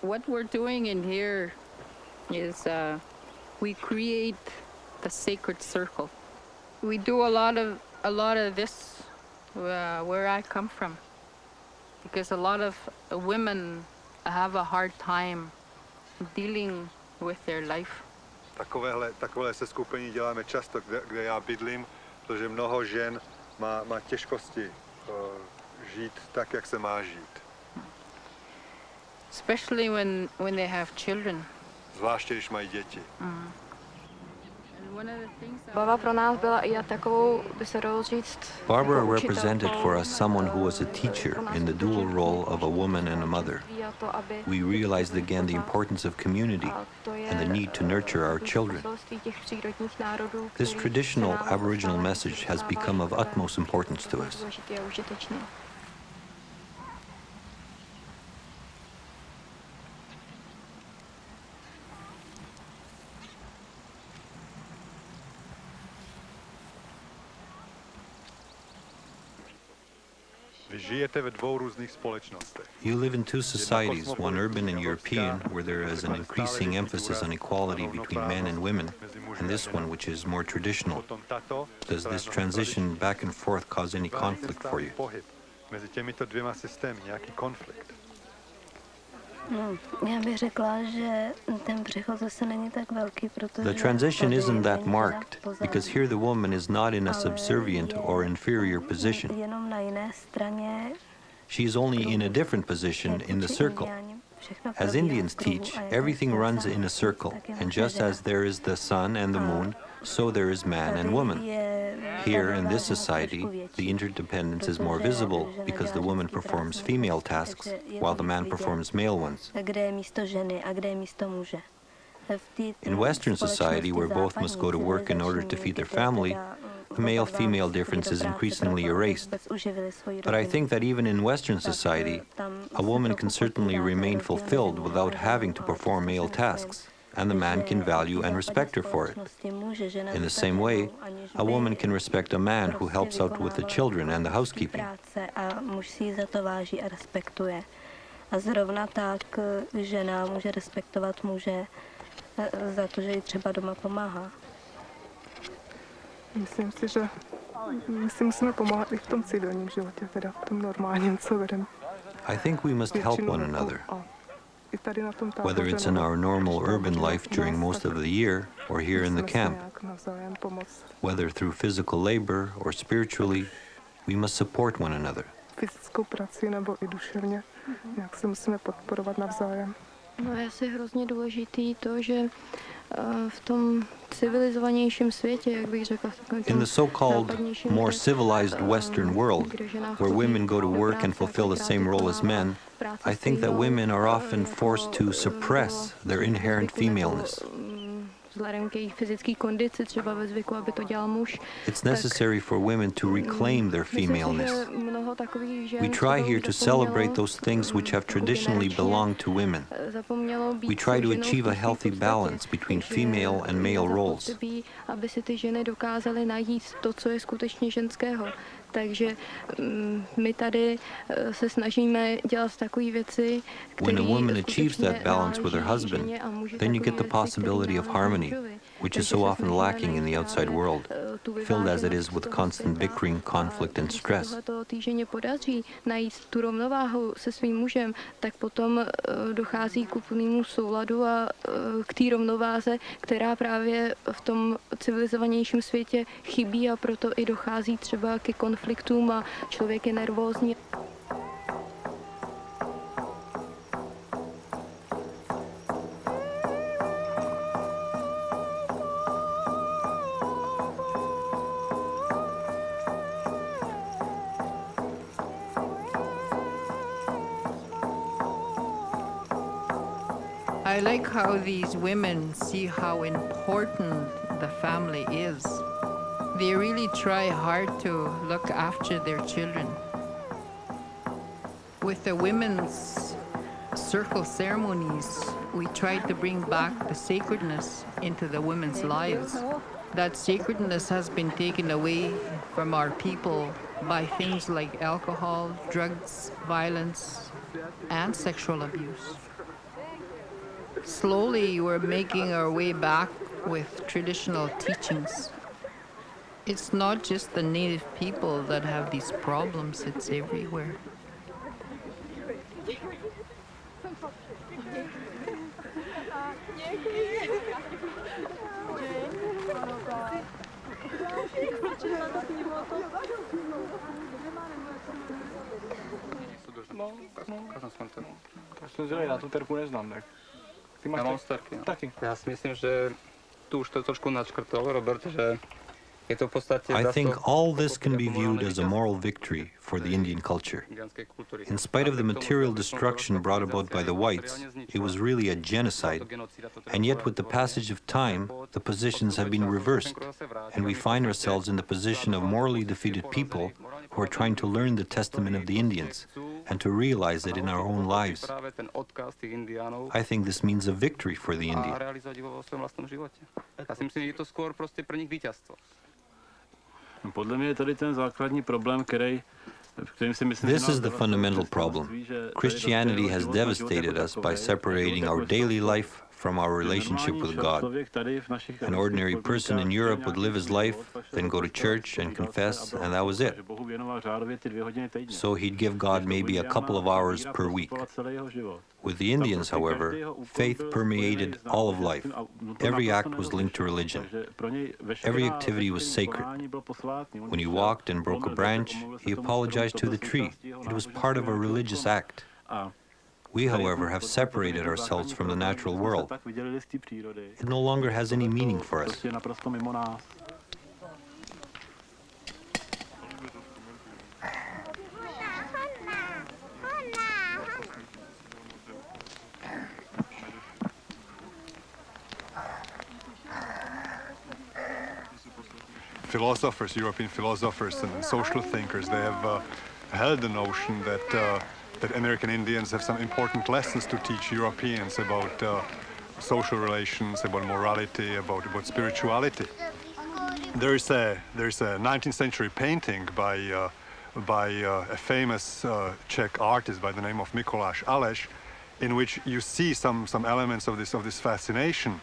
what we're doing in here is we create the sacred circle. We do a lot of this where I come from, because a lot of women have a hard time dealing with their life. Takové seskupení děláme často, kde já bydlím, protože mnoho žen má těžkosti žít tak, jak se má žít. Especially when they have children. Zvláště, když mají děti. Baba pro nás byla i takovou, by se dalo říct, Barbara represented for us someone who was a teacher in the dual role of a woman and a mother. We realized again the importance of community and the need to nurture our children. This traditional Aboriginal message has become of utmost importance to us. You live in two societies, one urban and European, where there is an increasing emphasis on equality between men and women, and this one, which is more traditional. Does this transition back and forth cause any conflict for you? The transition isn't that marked, because here the woman is not in a subservient or inferior position. She is only in a different position in the circle. As Indians teach, everything runs in a circle, and just as there is the sun and the moon, so there is man and woman. Here, in this society, the interdependence is more visible because the woman performs female tasks while the man performs male ones. In Western society, where both must go to work in order to feed their family, the male-female difference is increasingly erased. But I think that even in Western society, a woman can certainly remain fulfilled without having to perform male tasks, and the man can value and respect her for it. In the same way, a woman can respect a man who helps out with the children and the housekeeping. A zrovna tak žena může respektovat muže za to, že jí třeba doma pomáhá. Myslím si, že musíme pomáhat i v tom civilním životě, teda v tom normálním, co vedeme. I think we must help one another, whether it's in our normal urban life during most of the year or here in the camp. Whether through physical labor or spiritually, we must support one another. Fyzickou prací nebo i duševně, nějak se musíme podporovat navzájem. No je asi hrozně důležitý to, že v tom civilizovanějším světě, jak bych řekla, in the so-called more civilized Western world, where women go to work and fulfill the same role as men, I think that women are often forced to suppress their inherent femaleness. It's necessary for women to reclaim their femaleness. We try here to celebrate those things which have traditionally belonged to women. We try to achieve a healthy balance between female and male roles. Takže my tady se snažíme dělat takové věci, When a woman achieves that balance with her husband, then you get the possibility of harmony, which is so often lacking in the outside world, filled as it is with constant bickering, conflict and stress. Týženě podaří najít tu rovnováhu se svým mužem, tak potom dochází k úplnému souladu a k té rovnováze, která právě v tom civilizovanějším světě chybí, a proto i dochází třeba ke konfliktům a člověk je nervózní. I like how these women see how important the family is. They really try hard to look after their children. With the women's circle ceremonies, we try to bring back the sacredness into the women's lives. That sacredness has been taken away from our people by things like alcohol, drugs, violence, and sexual abuse. Slowly, we're making our way back with traditional teachings. It's not just the native people that have these problems, it's everywhere. Tak jsem zvědavý, já tu terku neznám, tak. Ty máš Já mám starky. taky. Já si myslím, že tu už to trošku načkrtol Robert, že je to v podstatě... I think all this can be viewed as a moral victory for the Indian culture. In spite of the material destruction brought about by the whites, it was really a genocide, and yet with the passage of time, the positions have been reversed, and we find ourselves in the position of morally defeated people who are trying to learn the testament of the Indians and to realize it in our own lives. I think this means a victory for the Indian. Já si myslím, že je to skôr prostě pro nich víťazstvo. Podle mě je tady ten základní problém, kterým si myslím, This is the fundamental problem. Christianity has devastated us by separating our daily life from our relationship with God. An ordinary person in Europe would live his life, then go to church and confess, and that was it. So he'd give God maybe a couple of hours per week. With the Indians, however, faith permeated all of life. Every act was linked to religion. Every activity was sacred. When he walked and broke a branch, he apologized to the tree. It was part of a religious act. We, however, have separated ourselves from the natural world. It no longer has any meaning for us. Philosophers, European philosophers and social thinkers, they have held the notion that American Indians have some important lessons to teach Europeans about social relations, about morality, about spirituality. There's a 19th century painting by a famous Czech artist by the name of Mikuláš Aleš, in which you see some elements of this fascination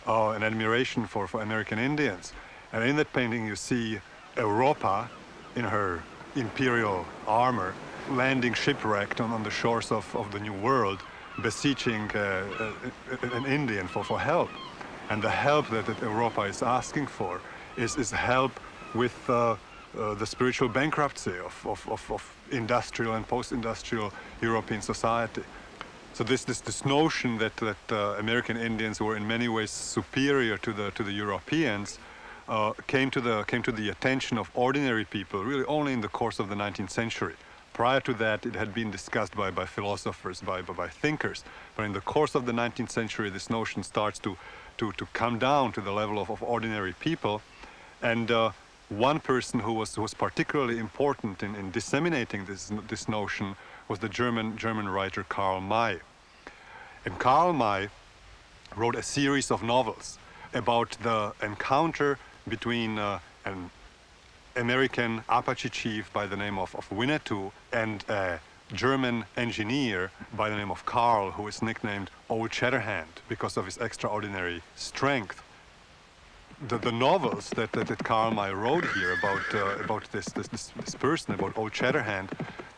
and admiration for American Indians. And in that painting you see Europa in her imperial armor landing shipwrecked on the shores of the New World, beseeching an Indian for help. And the help that Europa is asking for is help with the spiritual bankruptcy of industrial and post-industrial European society. So this notion that American Indians were in many ways superior to the Europeans came to the attention of ordinary people really only in the course of the 19th century. Prior to that, it had been discussed by philosophers, by thinkers. But in the course of the 19th century, this notion starts to come down to the level of ordinary people. And one person who was particularly important in disseminating this notion was the German writer Karl May. And Karl May wrote a series of novels about the encounter between an American Apache chief by the name of Winnetou and a German engineer by the name of Karl, who is nicknamed Old Shatterhand because of his extraordinary strength. The novels that Karl May wrote here about this person, about Old Shatterhand,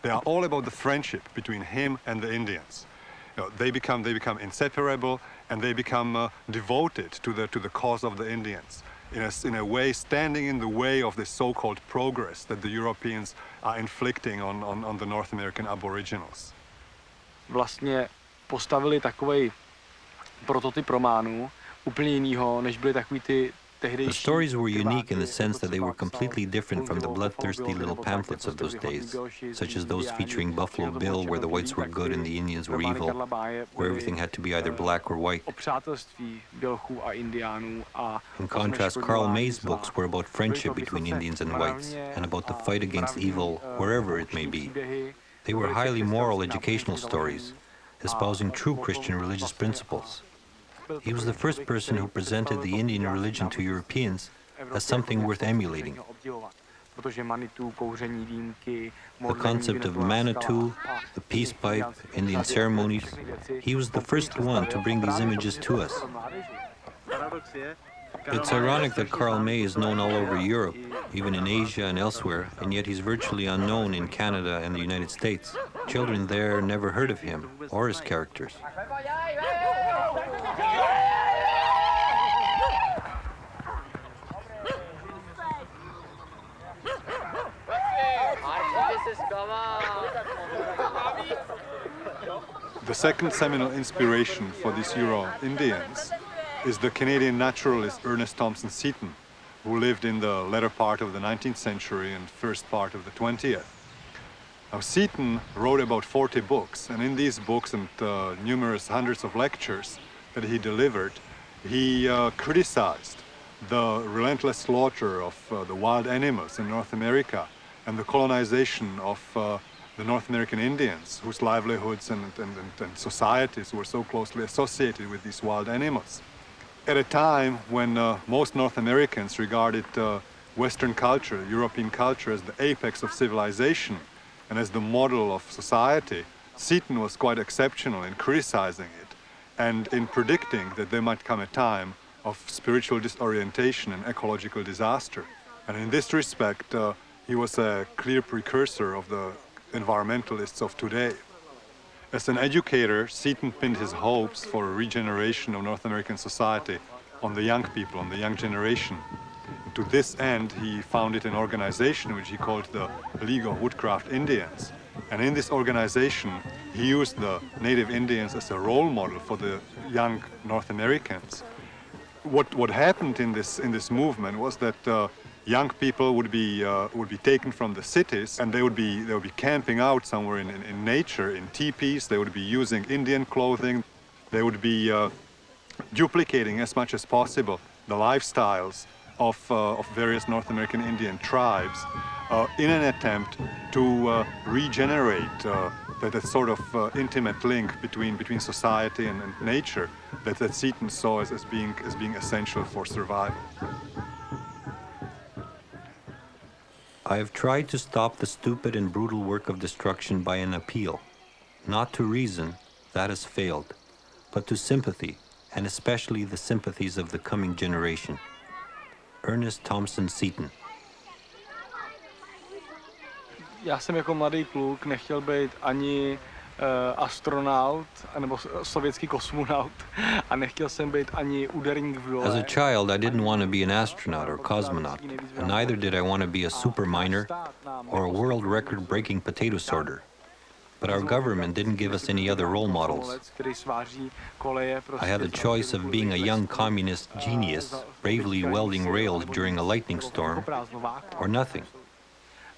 they are all about the friendship between him and the Indians. You know, they become inseparable, and they become devoted to the cause of the Indians. In a way, standing in the way of this so-called progress that the Europeans are inflicting on the North American aboriginals. Vlastně postavili takovej prototyp románu, úplně jinýho, než byly takový ty The stories were unique in the sense that they were completely different from the bloodthirsty little pamphlets of those days, such as those featuring Buffalo Bill, where the whites were good and the Indians were evil, where everything had to be either black or white. In contrast, Karl May's books were about friendship between Indians and whites, and about the fight against evil, wherever it may be. They were highly moral educational stories, espousing true Christian religious principles. He was the first person who presented the Indian religion to Europeans as something worth emulating. The concept of Manitou, the peace pipe, Indian ceremonies. He was the first one to bring these images to us. It's ironic that Karl May is known all over Europe, even in Asia and elsewhere, and yet he's virtually unknown in Canada and the United States. Children there never heard of him or his characters. The second seminal inspiration for these Euro-Indians is the Canadian naturalist Ernest Thompson Seton, who lived in the latter part of the 19th century and first part of the 20th. Now, Seton wrote about 40 books, and in these books and numerous hundreds of lectures that he delivered, he criticized the relentless slaughter of the wild animals in North America and the colonization of the North American Indians, whose livelihoods and societies were so closely associated with these wild animals. At a time when most North Americans regarded Western culture, European culture, as the apex of civilization and as the model of society, Seton was quite exceptional in criticizing it and in predicting that there might come a time of spiritual disorientation and ecological disaster. And in this respect, he was a clear precursor of the environmentalists of today. As an educator, Seton pinned his hopes for a regeneration of North American society on the young people, on the young generation. To this end, he founded an organization which he called the League of Woodcraft Indians. And in this organization, he used the native Indians as a role model for the young North Americans. What happened in this movement was that young people would be taken from the cities, and they would be camping out somewhere in nature, in teepees. They would be using Indian clothing. They would be duplicating as much as possible the lifestyles of various North American Indian tribes in an attempt to regenerate that sort of intimate link between society and nature that Seton saw as being essential for survival. I have tried to stop the stupid and brutal work of destruction by an appeal, not to reason, that has failed, but to sympathy, and especially the sympathies of the coming generation. Ernest Thompson Seton. Já jsem jako mladý kluk nechtěl být ani astronaut, nebo sovětský kosmonaut, a nechtěl jsem být ani úderník v dole. As a child, I didn't want to be an astronaut or cosmonaut, and neither did I want to be a superminer or a world record-breaking potato sorter. But our government didn't give us any other role models. I had the choice of being a young communist genius, bravely welding rails during a lightning storm, or nothing.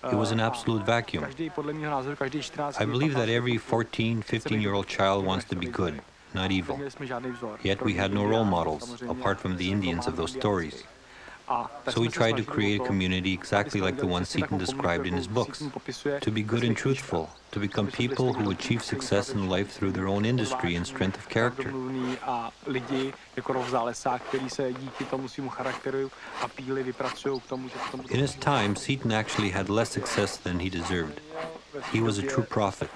It was an absolute vacuum. I believe that every 14, 15-year-old child wants to be good, not evil. Yet we had no role models, apart from the Indians of those stories. So we tried to create a community exactly like the one Seton described in his books, to be good and truthful, to become people who achieve success in life through their own industry and strength of character. In his time, Seton actually had less success than he deserved. He was a true prophet.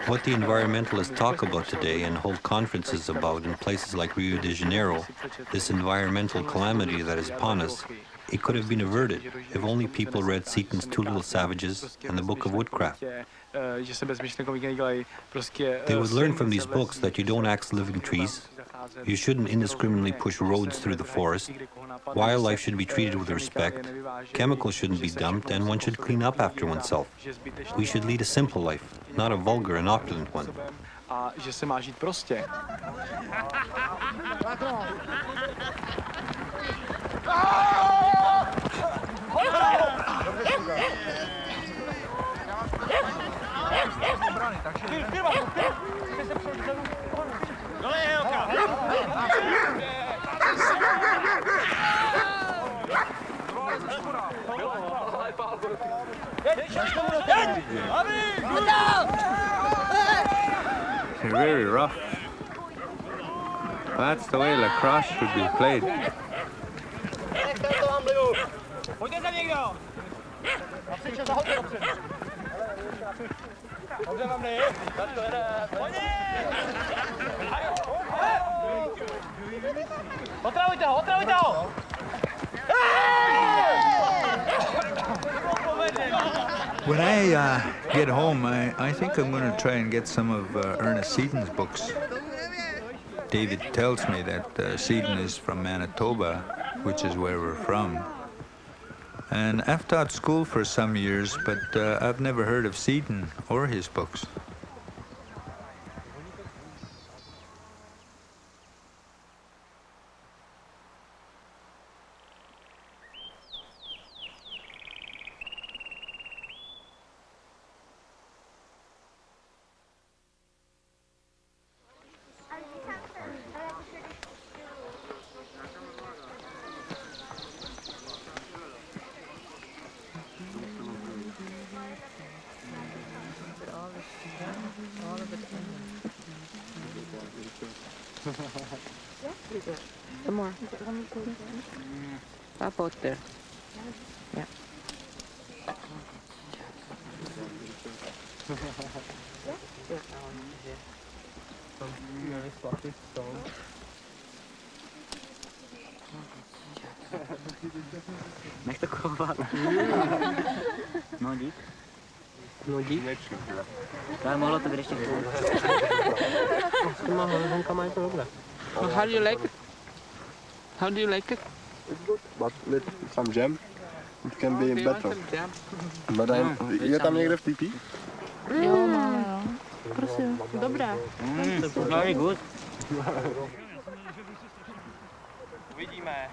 What the environmentalists talk about today and hold conferences about in places like Rio de Janeiro, this environmental calamity that is upon us, it could have been averted if only people read Seton's Two Little Savages and the Book of Woodcraft. They would learn from these books that you don't axe living trees, you shouldn't indiscriminately push roads through the forest, wildlife should be treated with respect, chemicals shouldn't be dumped, and one should clean up after oneself. We should lead a simple life, not a vulgar and opulent one. They're very rough. That's the way lacrosse should be played. When I get home, I think I'm going to try and get some of Ernest Seaton's books. David tells me that Seaton is from Manitoba, which is where we're from. And I've taught school for some years, but I've never heard of Seaton or his books. Some more. About there. Yeah. Nech to chovat. No dík. No dík. Tak mohlo to být ještě chvíli. How do you like it? How do you like it? It's good, but with some jam, it can be Do you want better. some jam? But je tam někde v TP? Jo, máme, no. Prosím. Dobré. Very good. Uvidíme.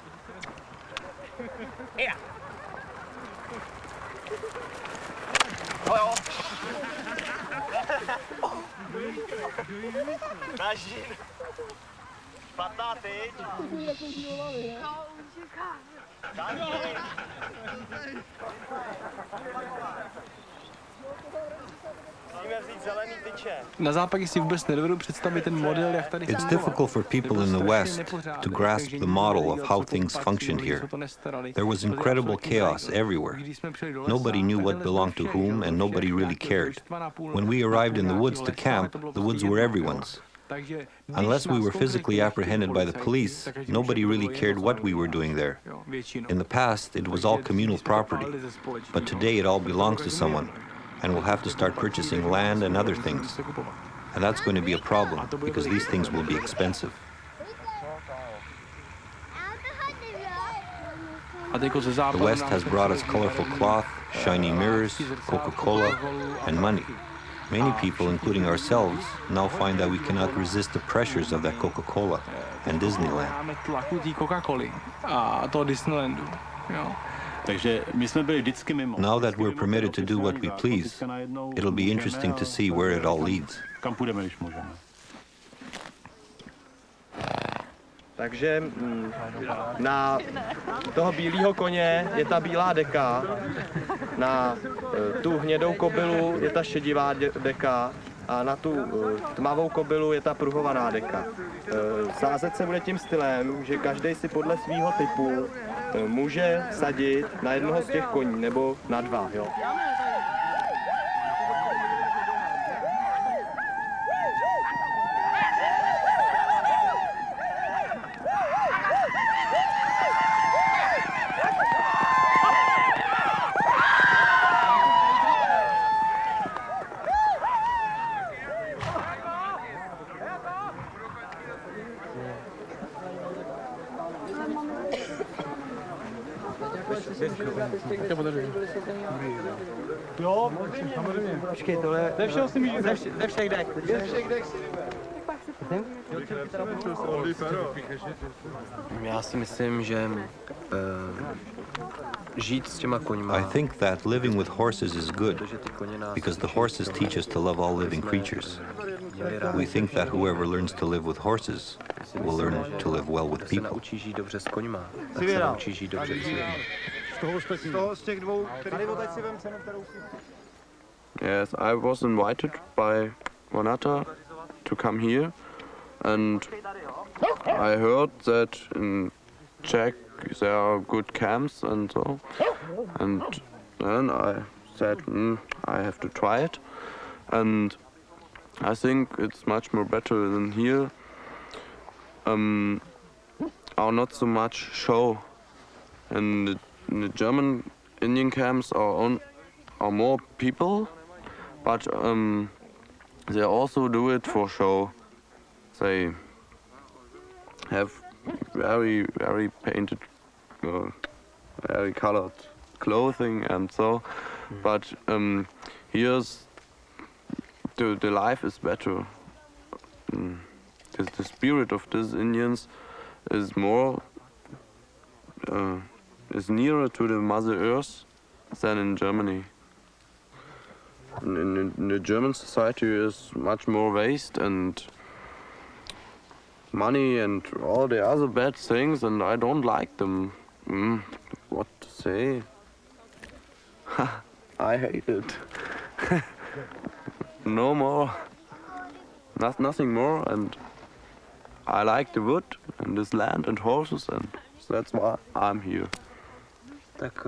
Nažin. Špatná teď. Na západě si vůbec nedovedu představit ten model, jak tady It's difficult for people in the West to grasp the model of how things functioned here. There was incredible chaos everywhere. Nobody knew what belonged to whom, and nobody really cared. When we arrived in the woods to camp, the woods were everyone's. Unless we were physically apprehended by the police, nobody really cared what we were doing there. In the past, it was all communal property, but today it all belongs to someone, and we'll have to start purchasing land and other things. And that's going to be a problem, because these things will be expensive. The West has brought us colorful cloth, shiny mirrors, Coca-Cola, and money. Many people, including ourselves, now find that we cannot resist the pressures of that Coca-Cola and Disneyland. Now that we're permitted to do what we please, it'll be interesting to see where it all leads. Takže na toho bílého koně je ta bílá deka, na tu hnědou kobylu je ta šedivá deka a na tu tmavou kobylu je ta pruhovaná deka. Sázet se bude tím stylem, že každý si podle svého typu může sadit na jednoho z těch koní nebo na dva. Jo? Jo, samozřejmě. Počkej, tohle Ze všeho si můžeš. ze všech dek. Já si myslím, že žít s těma koňma. I think that living with horses is good, because the horses teach us to love all living creatures. We think that whoever learns to live with horses will learn to live well with people. Naučí žít dobře s koňma, tak se naučí žít dobře s lidmi. Z těch dvou, tady odtaď si vem cenu, kterou si... Yes, I was invited by Monata to come here, and I heard that in check there are good camps and so. And then I said, I have to try it. And I think it's much more better than here. Are not so much show. In the German Indian camps are more people, but they also do it for show. They have very, very painted, very colored clothing and so. But here's the life is better. The spirit of these Indians is more is nearer to the Mother Earth than in Germany. In the German society is much more waste and money and all the other bad things, and I don't like them. What to say? I hate it. No more. Nothing more, and I like the wood and this land and horses, and that's why I'm here. Tak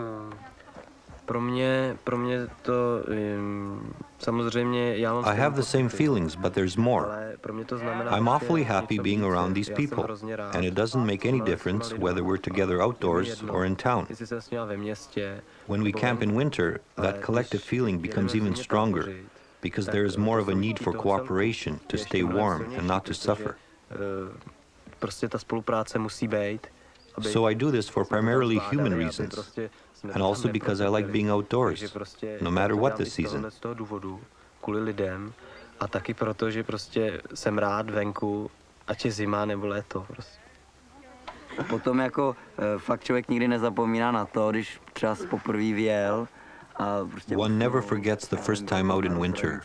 pro mě to samozřejmě já mám. I have the same feelings, but there's more. I'm awfully happy being around these people, and it doesn't make any difference whether we're together outdoors or in town. When we camp in winter, that collective feeling becomes even stronger, because there is more of a need for cooperation to stay warm and not to suffer. Prostě ta spolupráce musí být. So I do this for primarily human reasons, and also because I like being outdoors, no matter what the season. Z toho důvodu, kvůli lidem, a taky proto, že prostě jsem rád venku, ať je zima nebo léto. Prostě. Potom jako fakt člověk nikdy nezapomíná na to, když třeba poprvé vyjel. One never forgets the first time out in winter,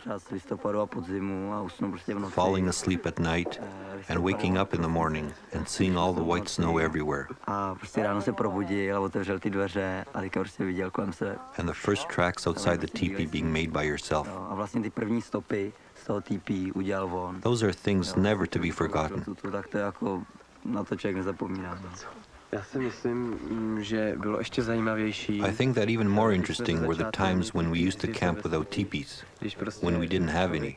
falling asleep at night and waking up in the morning and seeing all the white snow everywhere. And the first tracks outside the teepee being made by yourself. Those are things never to be forgotten. Já si myslím, že bylo ještě zajímavější. I think that even more interesting were the times when we used to camp without teepees, when we didn't have any.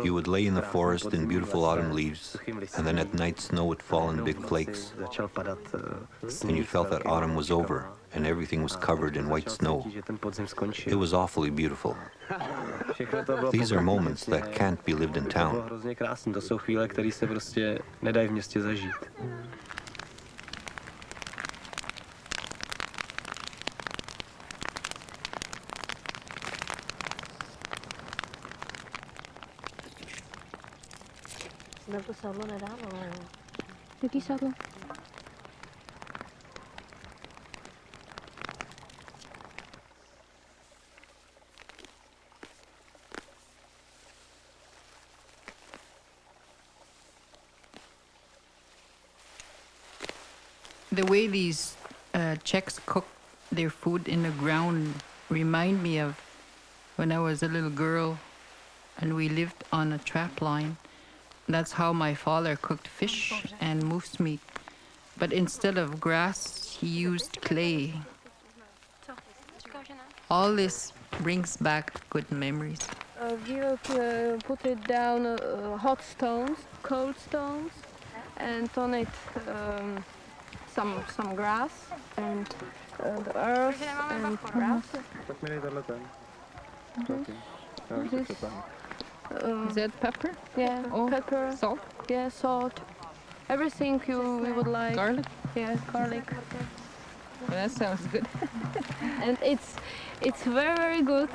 You would lay in the forest in beautiful autumn leaves, and then at night snow would fall in big flakes, and you felt that autumn was over, and everything was covered in white snow. It was awfully beautiful. These are moments that can't be lived in town. To jsou chvíle, které se prostě nedají v městě zažít. Na to sádlo nedávalo. Jaký sádlo? The way these Czechs cook their food in the ground remind me of when I was a little girl and we lived on a trap line. That's how my father cooked fish and moose meat. But instead of grass, he used clay. All this brings back good memories. We will put it down hot stones, cold stones, and on it some grass and the earth and grass. Is that pepper? Yeah, pepper, salt? Yeah, salt. Everything you would like. Garlic? Yeah, garlic. Well, that sounds good. And it's very, very good.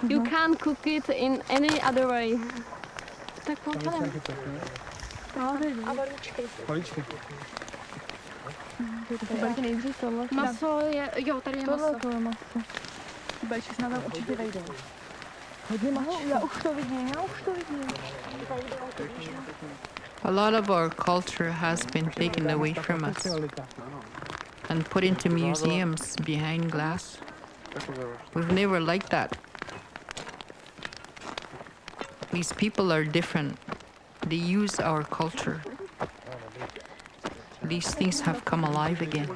You can't cook it in any other way. Tak pojďme. A valičky. Balíky nejdřív tohle. Maso je, jo, tady je maso. Tohle je maso. Balíčky se nám tam určitě vejdou. Hodně maso, já už to vidím. A lot of our culture has been taken away from us and put into museums behind glass. We've never liked that. These people are different. They use our culture. these things have come alive again.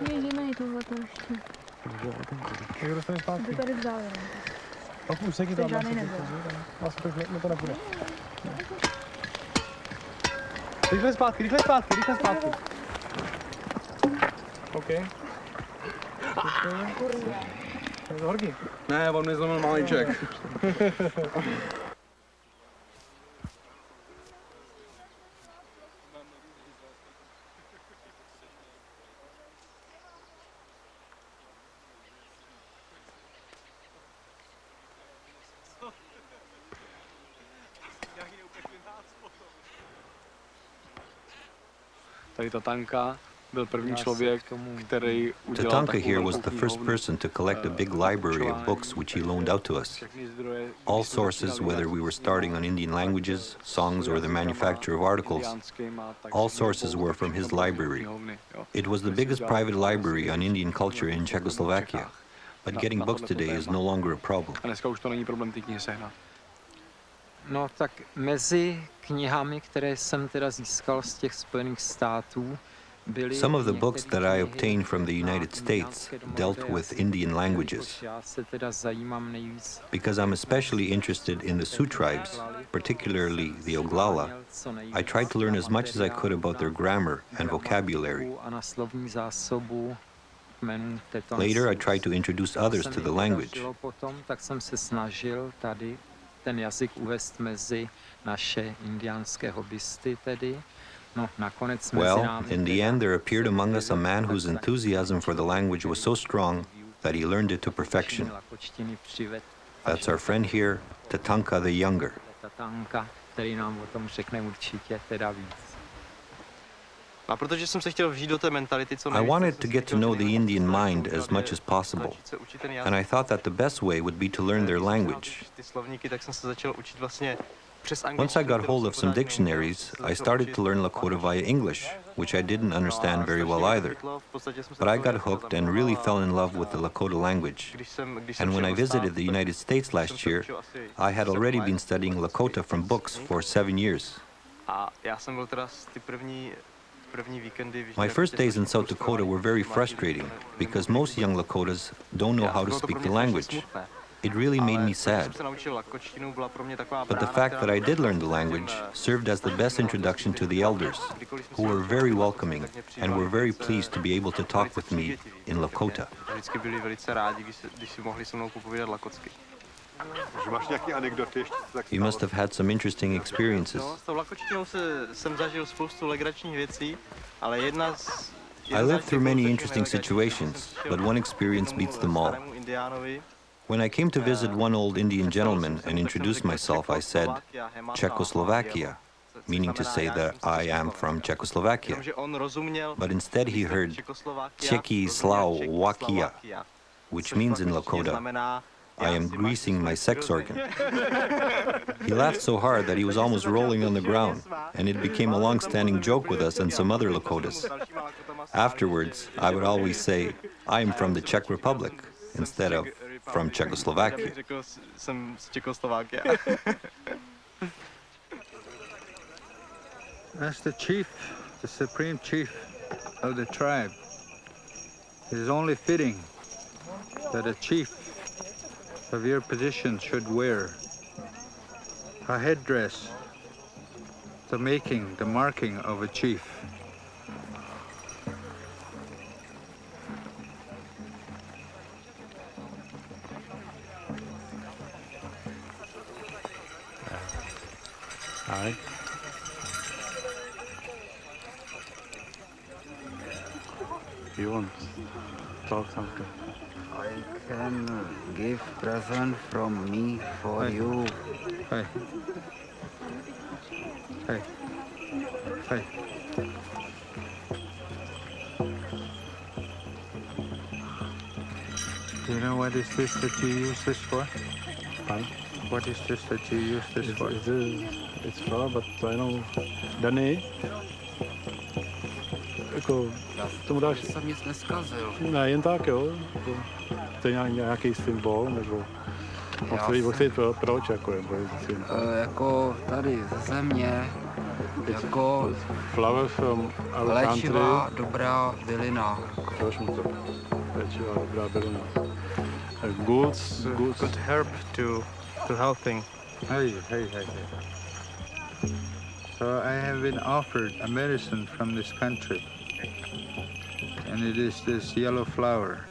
Jedinej tohleto ještě. Jak dostane zpátky? To tady vzal jenom. Pak už seky tam žádný nebyl. Asi to nepůjde. Rychle zpátky. OK. Je to horký? Ne, on mi zlomil malíček. Tady Tatanka byl první člověk, který udělal Tatanka here takovou was the velkou first knihovnu. person to collect a big library of books which he loaned out to us. Všechny zdroje, All sources, whether we were starting on Indian languages, songs, or the manufacture of articles, all sources were from his library. It was the biggest private library on Indian culture in Czechoslovakia, but getting books today is no longer a problem. A dneska už to není problém ty knihy sehnat. No tak mezi knihami, které jsem teda získal z těch Spojených států, byly Some of the books některé that I knihy obtained from the United na States indiánské dealt domovské with jazyky, Indian languages. jakož já se teda zajímám nejvíc. Because I'm especially interested in the Sioux tribes, particularly the Oglala, I tried to learn as much as I could about their grammar and vocabulary. A na slovní zásobu kmenů tetonských. Later, I tried to introduce others Co se to mi the language. podařilo potom, tak jsem se snažil tady ten jazyk uvést mezi naše indiánské hobbysty tedy. No, nakonec mezi Well, námi in the teda end, there appeared among us a se man whose enthusiasm for the language was so strong that he learned it to perfection. lakočtiny přivedl That's our friend here, Tatanka the Younger. Tatanka, který nám o tom řekne určitě teda víc. A protože jsem se chtěl vžít do té mentality, co I nejvíc, wanted jsem to se get to chtěl know the nejvíc Indian snažit mind as much as possible, snažit se učit ten jazyk. and I thought that the best way would be to learn their language. Ty slovníky, tak jsem se začal učit vlastně přes Once I angličtinu, got kterou hold jsem of some pořád dictionaries, neuměl, I jsem started začal to learn učit Lakota via English, which I didn't understand very well strašně either. chytlo, v podstatě jsem se But I toho got jazyka hooked and zamiloval really a- fell in love with the Lakota language. Když jsem And when I šel do visited the států, United States jsem last se year, učil asi I had 7 already let. been studying Lakota from books for 7 years. A já jsem byl teda ty první víkendy. víš, My jak first tě days in trošku South Dakota were very frustrovaný, frustrating mladí because lidi, most young Lakotas don't know Já- how to bylo to pro speak mě the strašně language. smutné. It really made Ale me to, že jsem sad. se naučil lakočtinu, byla pro mě taková But the brána, fact která that I mě did learn the vedla language těm, served as the best introduction to the elders, who were very welcoming and were very pleased to be able to talk with me in Lakota. Vždycky byli velice rádi, když si mohli se mnou popovídat lakocky. Že máš nějaké anekdoty ještě? co tak You must have had some interesting experiences. No, s tou lakočtinou jsem zažil spoustu legračních věcí, ale jedna I lived through many interesting situations, but one experience beats them all. When I came to visit one old Indian gentleman and introduced myself, I said, Czechoslovakia, meaning to say that I am from Czechoslovakia. But instead he heard Czechoslovakia, which means in Lakota, I am greasing my sex organ. He laughed so hard that he was almost rolling on the ground, and it became a long-standing joke with us and some other Lakotas. Afterwards, I would always say, I am from the Czech Republic, instead of from Czechoslovakia. As the chief, the supreme chief of the tribe, it is only fitting that a chief of your position should wear a headdress, the marking of a chief. Hi. You want to talk something? I can give present from me for Hey. you. Hey. Hey. Hey. Do you know what is this that you use this for? Fine. What is this that you use this for? It's far, but I know Danny. Jako, tomu dáš... Jsem nic neskazil. Ne, jen tak, jo. To je nějaký symbol, nebo... Proč, jako je? Jako tady ze země Jako flower from our léčivá dobrá bylina. Léčivá dobrá bylina. Good herb to helping. Hey. So I have been offered a medicine from this country, and it is this yellow flower.